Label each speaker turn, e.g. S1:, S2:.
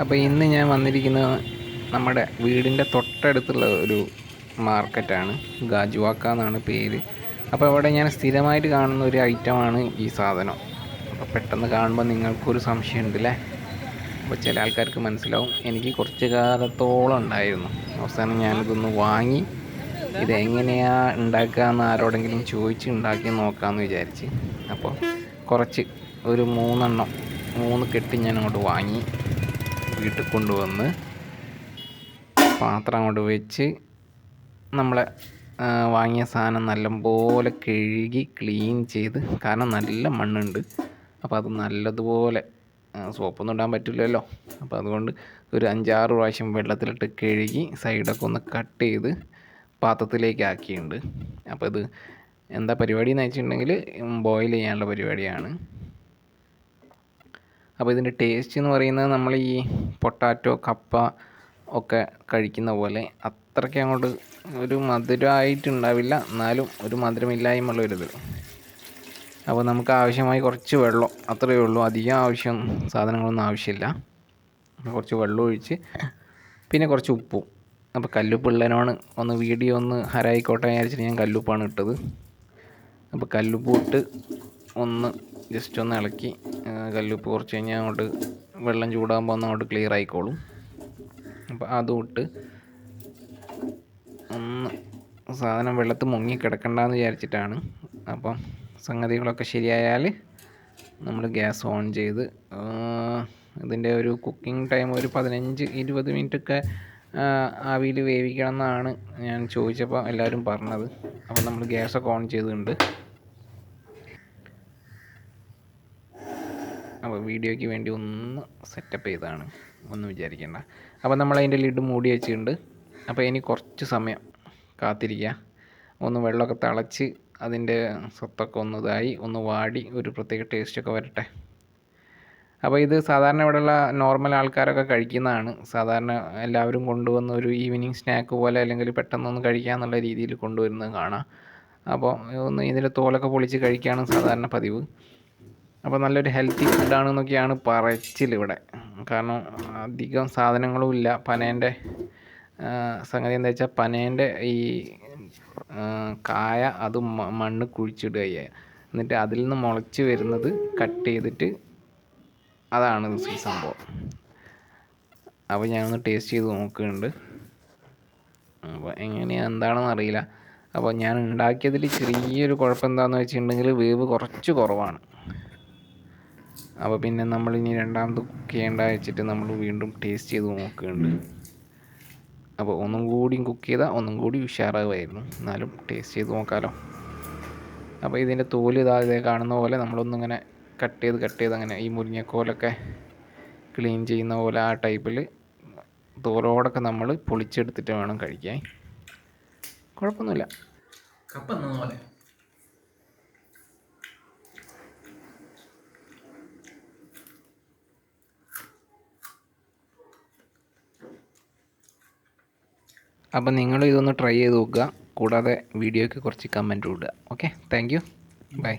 S1: അപ്പോൾ ഇന്ന് ഞാൻ വന്നിരിക്കുന്നത് നമ്മുടെ വീടിൻ്റെ തൊട്ടടുത്തുള്ള ഒരു മാർക്കറ്റാണ്. ഗാജുവാക്ക എന്നാണ് പേര്. അപ്പോൾ അവിടെ ഞാൻ സ്ഥിരമായിട്ട് കാണുന്ന ഒരു ഐറ്റമാണ് ഈ സാധനം. അപ്പോൾ പെട്ടെന്ന് കാണുമ്പോൾ നിങ്ങൾക്കൊരു സംശയം ഉണ്ടല്ലേ. അപ്പോൾ ചില ആൾക്കാർക്ക് മനസ്സിലാവും. എനിക്ക് കുറച്ച് കാലത്തോളം ഉണ്ടായിരുന്നു. അവസാനം ഞാനിതൊന്ന് വാങ്ങി ഇതെങ്ങനെയാണ് ഉണ്ടാക്കുക എന്ന് ആരോടെങ്കിലും ചോദിച്ച് ഉണ്ടാക്കി നോക്കാമെന്ന് വിചാരിച്ച്. അപ്പോൾ കുറച്ച് ഒരു 3 കെട്ട് ഞാൻ അങ്ങോട്ട് വാങ്ങി വീട്ടിൽ കൊണ്ടുവന്ന് പാത്രം അങ്ങോട്ട് വെച്ച് നമ്മളെ വാങ്ങിയ സാധനം നല്ലപോലെ കഴുകി ക്ലീൻ ചെയ്ത്, കാരണം നല്ല മണ്ണുണ്ട്. അപ്പോൾ അത് നല്ലതുപോലെ സോപ്പൊന്നും ഇടാൻ പറ്റില്ലല്ലോ. അപ്പോൾ അതുകൊണ്ട് ഒരു 5-6 പ്രാവശ്യം വെള്ളത്തിലിട്ട് കഴുകി സൈഡൊക്കെ ഒന്ന് കട്ട് ചെയ്ത് പാത്രത്തിലേക്ക് ആക്കിയിട്ടുണ്ട്. അപ്പോൾ ഇത് എന്താ പരിപാടി എന്ന് വെച്ചിട്ടുണ്ടെങ്കിൽ ബോയിൽ ചെയ്യാനുള്ള പരിപാടിയാണ്. അപ്പോൾ ഇതിൻ്റെ ടേസ്റ്റ് എന്ന് പറയുന്നത് നമ്മൾ ഈ പൊട്ടാറ്റോ, കപ്പ ഒക്കെ കഴിക്കുന്ന പോലെ അത്രയ്ക്ക് അങ്ങോട്ട് ഒരു മധുരമായിട്ടുണ്ടാവില്ല, എന്നാലും ഒരു മധുരമില്ലായ്മ ഉള്ളൊരിത്. അപ്പോൾ നമുക്ക് ആവശ്യമായി കുറച്ച് വെള്ളം, അത്രയേ ഉള്ളൂ. അധികം സാധനങ്ങളൊന്നും ആവശ്യമില്ല. കുറച്ച് വെള്ളം ഒഴിച്ച് പിന്നെ കുറച്ച് ഉപ്പും. അപ്പോൾ കല്ലുപ്പ് ഉള്ളതിനോട് ഒന്ന് വീഡിയോ ഒന്ന് ഹരായിക്കോട്ടെ വിചാരിച്ചിട്ട് ഞാൻ കല്ലുപ്പാണ് ഇട്ടത്. അപ്പോൾ കല്ലുപ്പ് ഇട്ട് ഒന്ന് ജസ്റ്റ് ഒന്ന് ഇളക്കി, കല്ലുപ്പ് കുറച്ച് കഴിഞ്ഞാൽ അങ്ങോട്ട് വെള്ളം ചൂടാകുമ്പോൾ ഒന്ന് അങ്ങോട്ട് ക്ലിയർ ആയിക്കോളും. അപ്പോൾ അതും ഇട്ട് ഒന്ന് സാധനം വെള്ളത്തിൽ മുങ്ങി കിടക്കണ്ടെന്ന് വിചാരിച്ചിട്ടാണ്. അപ്പം സംഗതികളൊക്കെ ശരിയായാൽ നമ്മൾ ഗ്യാസ് ഓൺ ചെയ്ത് ഇതിൻ്റെ ഒരു കുക്കിംഗ് ടൈം ഒരു 15-20 മിനിറ്റൊക്കെ ആവിയിൽ വേവിക്കണം എന്നാണ് ഞാൻ ചോദിച്ചപ്പോൾ എല്ലാവരും പറഞ്ഞത്. അപ്പോൾ നമ്മൾ ഗ്യാസൊക്കെ ഓൺ ചെയ്തിട്ടുണ്ട്. അപ്പോൾ വീഡിയോയ്ക്ക് വേണ്ടി ഒന്ന് സെറ്റപ്പ് ചെയ്തതാണ്, ഒന്നും വിചാരിക്കേണ്ട. അപ്പോൾ നമ്മൾ അതിൻ്റെ ലിഡ് മൂടി വെച്ചിട്ടുണ്ട്. അപ്പോൾ ഇനി കുറച്ച് സമയം കാത്തിരിക്കുക. ഒന്ന് വെള്ളമൊക്കെ തിളച്ച് അതിൻ്റെ സത്തൊക്കെ ഒന്ന് ഇതായി ഒന്ന് വാടി ഒരു പ്രത്യേക ടേസ്റ്റൊക്കെ വരട്ടെ. അപ്പോൾ ഇത് സാധാരണ ഇവിടെയുള്ള നോർമൽ ആൾക്കാരൊക്കെ കഴിക്കുന്നതാണ്. സാധാരണ എല്ലാവരും കൊണ്ടുവന്ന ഒരു ഈവനിങ് സ്നാക്ക് പോലെ, അല്ലെങ്കിൽ പെട്ടെന്നൊന്ന് കഴിക്കാമെന്നുള്ള രീതിയിൽ കൊണ്ടുവരുന്നത് കാണാം. അപ്പോൾ ഒന്ന് ഇതിൻ്റെ തോലൊക്കെ പൊളിച്ച് കഴിക്കുകയാണ് സാധാരണ പതിവ്. അപ്പോൾ നല്ലൊരു ഹെൽത്തി ഫുഡാണെന്നൊക്കെയാണ് പറച്ചിൽ ഇവിടെ. കാരണം അധികം സാധനങ്ങളും ഇല്ല. പനേൻ്റെ സംഗതി എന്താ വെച്ചാൽ, പനേൻ്റെ ഈ കായ അത് മണ്ണ് കുഴിച്ചിടുക, എന്നിട്ട് അതിൽ നിന്ന് മുളച്ച് വരുന്നത് കട്ട് ചെയ്തിട്ട് അതാണ് ഈ സംഭവം. അപ്പോൾ ഞാനൊന്ന് ടേസ്റ്റ് ചെയ്ത് നോക്കുന്നുണ്ട്. അപ്പോൾ എങ്ങനെയാണ് എന്താണെന്ന് അറിയില്ല. അപ്പോൾ ഞാൻ ഉണ്ടാക്കിയതിൽ ചെറിയൊരു കുഴപ്പം എന്താണെന്ന് വെച്ചിട്ടുണ്ടെങ്കിൽ വേവ് കുറച്ച് കുറവാണ്. അപ്പോൾ പിന്നെ നമ്മളിനി രണ്ടാമത് കുക്ക് ചെയ്യേണ്ട വെച്ചിട്ട് നമ്മൾ വീണ്ടും ടേസ്റ്റ് ചെയ്ത് നോക്കുന്നുണ്ട്. അപ്പോൾ ഒന്നും കൂടി കുക്ക് ചെയ്താൽ ഒന്നും കൂടി ഉഷാറാകുമായിരുന്നു. എന്നാലും ടേസ്റ്റ് ചെയ്ത് നോക്കാമല്ലോ. അപ്പോൾ ഇതിൻ്റെ തോല് ഇതേ കാണുന്ന പോലെ നമ്മളൊന്നിങ്ങനെ കട്ട് ചെയ്ത് അങ്ങനെ ഈ മുരിങ്ങക്കോലൊക്കെ ക്ലീൻ ചെയ്യുന്ന പോലെ ആ ടൈപ്പിൽ തോലോടൊക്കെ നമ്മൾ പൊളിച്ചെടുത്തിട്ട് വേണം കഴിക്കാൻ. കുഴപ്പമൊന്നുമില്ല.
S2: കപ്പ എന്ന പോലെ.
S1: അപ്പോൾ നിങ്ങൾ ഇതൊന്ന് ട്രൈ ചെയ്ത് നോക്കുക. കൂടാതെ വീഡിയോയ്ക്ക് കുറച്ച് കമൻറ്റ് ഇടുക. Okay, thank you, by.